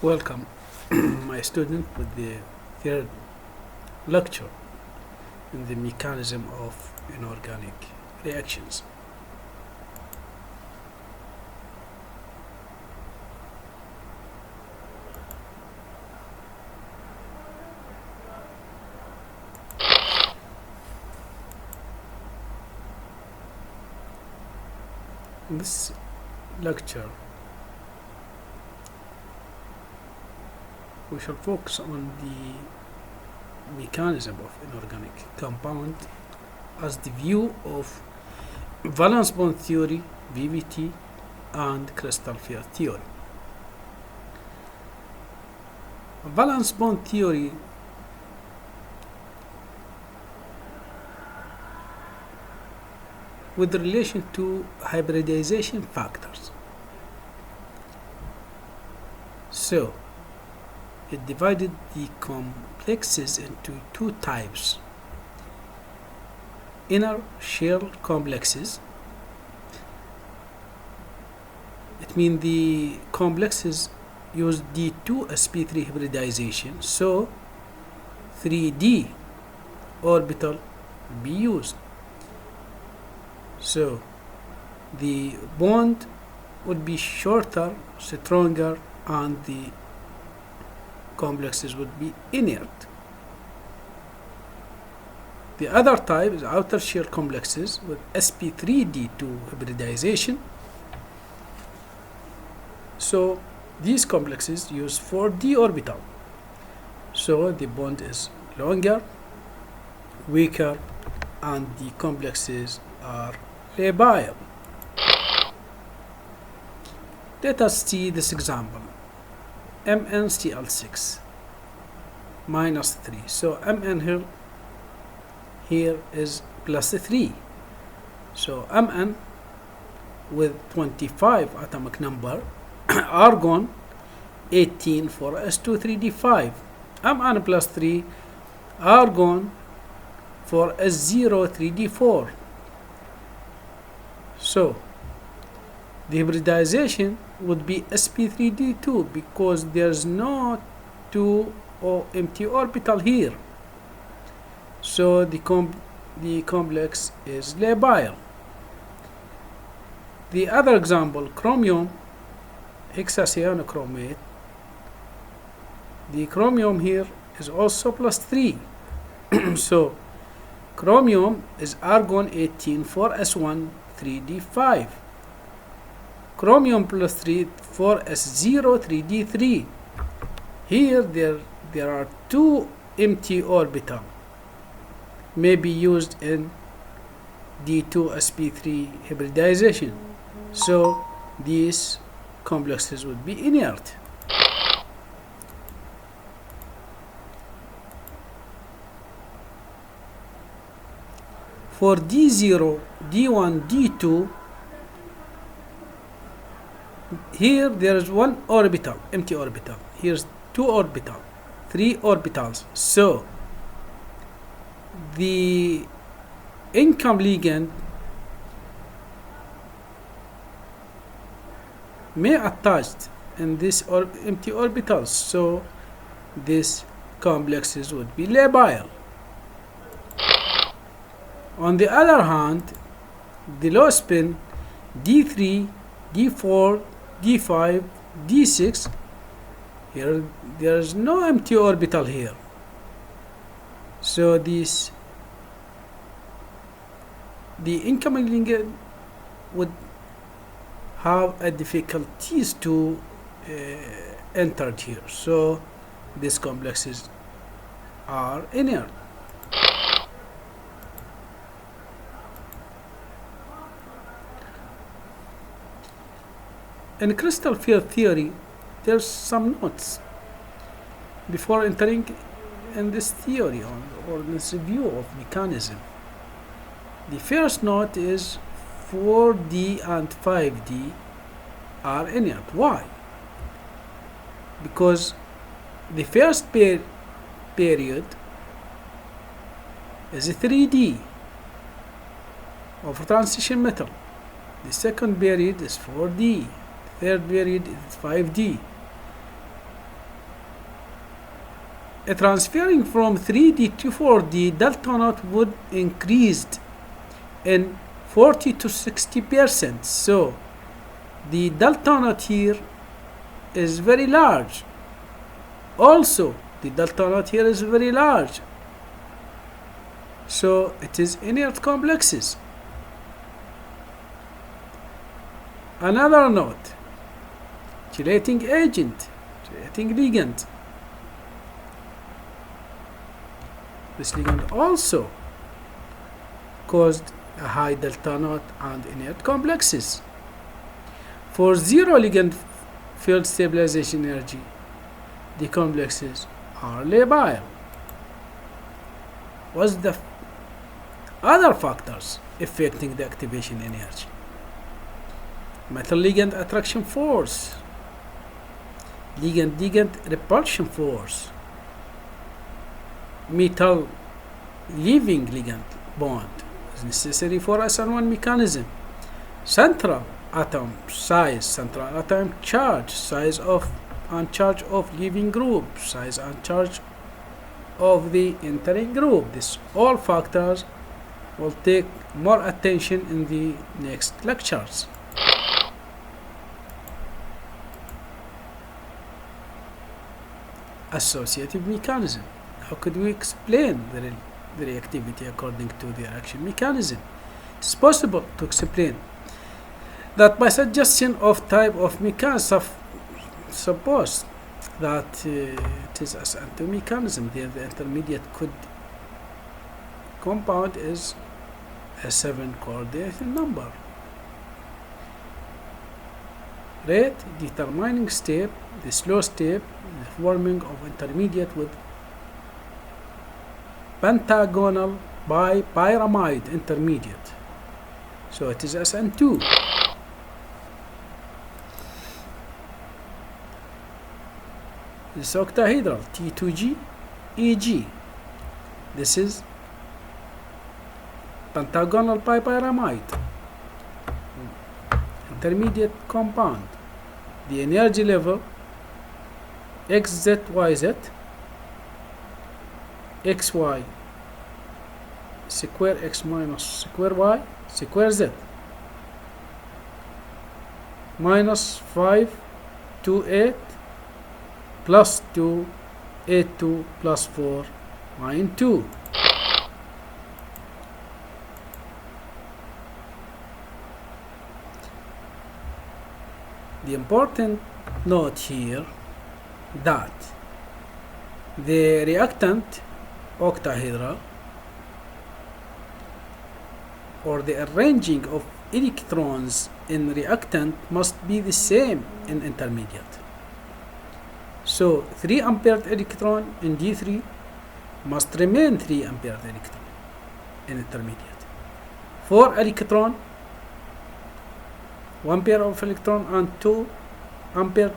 Welcome, my student, with the third lecture in the mechanism of inorganic reactions. In this lecture, we shall focus on the mechanism of inorganic compound as the view of valence bond theory, VBT, and crystal field theory. Valence bond theory with relation to hybridization factors. So, it divided the complexes into two types: inner shell complexes. It means the complexes use D2sp3 hybridization, so 3D orbital be used. So the bond would be shorter, stronger, and the complexes would be inert. The other type is outer shell complexes with sp3d2 hybridization. So these complexes use 4d orbital. So the bond is longer, weaker, and the complexes are labile. Let us see this example. MnCl6 minus 3. So Mn here is plus 3. So Mn with 25 atomic number, argon 18 for S2 3d5. Mn plus 3, argon for S0 3d4. So the hybridization would be sp3d2 because there's no 2 empty orbital here. So the complex is labile. The other example, chromium hexacyanochromate. The chromium here is also plus 3. So chromium is argon 18 for S1 3d5. Chromium plus 3 for S0 3d3. Here there are 2 empty orbital may be used in D2sp3 hybridization. So these complexes would be inert. For D0, D1, D2, here there is one orbital, empty orbital. Here's 2 orbital, 3 orbitals. So the income ligand may attached in this empty orbitals. So these complexes would be labile. On the other hand, the low spin D3, D4, D5, D6, here there is no empty orbital here. So the incoming ligand would have a difficulties to enter here. So these complexes are inert. In crystal field theory, there's some notes before entering in this theory or this review of mechanism. The first note is 4D and 5D are inert. Why? Because the first period is a 3D of transition metal. The second period is 4D. Third period is 5D. transferring from 3D to 4D, delta naught would increase in 40 to 60%. So the delta naught here is very large. Also, the delta naught here is very large. So it is inert complexes. Another note, chelating agent, chelating ligand. This ligand also caused a high delta naught and inert complexes. For zero ligand field stabilization energy, the complexes are labile. What's the other factors affecting the activation energy? Metal ligand attraction force, ligand repulsion force, metal leaving ligand bond is necessary for SN1 mechanism, central atom size, central atom charge, size of and charge of leaving group, size and charge of the entering group. This all factors will take more attention in the next lectures. Associative mechanism. How could we explain the reactivity according to the reaction mechanism? It's possible to explain that by suggestion of type of mechanism. Suppose that it is as SN2 mechanism, the intermediate compound is a 7 coordinate number. Rate determining step, the slow step, the forming of intermediate with pentagonal bipyramide intermediate. So it is SN2. This octahedral T2G EG. This is pentagonal bipyramide intermediate compound. The energy level XZYZ XY square X minus square Y square Z minus 528 plus 2 8 2 plus 4 9 2. The important note here that the reactant octahedral or the arranging of electrons in reactant must be the same in intermediate. So 3 ampere electron in D3 must remain 3 ampere electron in intermediate. 4 electron, 1 pair of electron and 2 ampere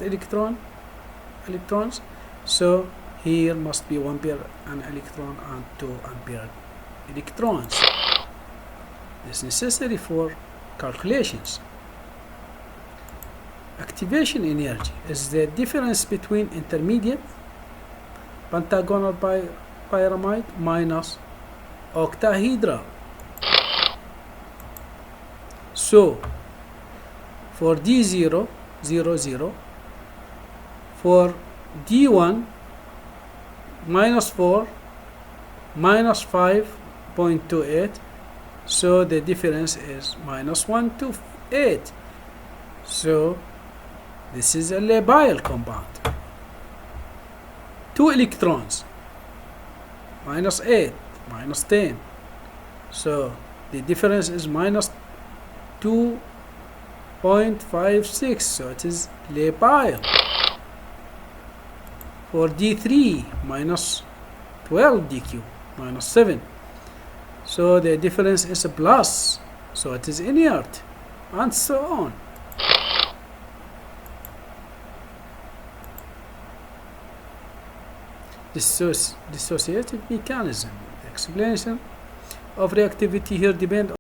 electrons. So here must be 1 pair an electron and 2 ampere electrons. This is necessary for calculations. Activation energy is the difference between intermediate pentagonal pyramide minus octahedral. So for D0 0 0, for D1 minus 4 minus 5.28, so the difference is minus 1 to 8. So this is a labile compound. 2 electrons, minus 8, minus 10. So the difference is minus 2.56. So it is labile. For D3, minus 12 dq, minus 7. So the difference is a plus. So it is inert, and so on. Dissociative mechanism. The explanation of reactivity here depends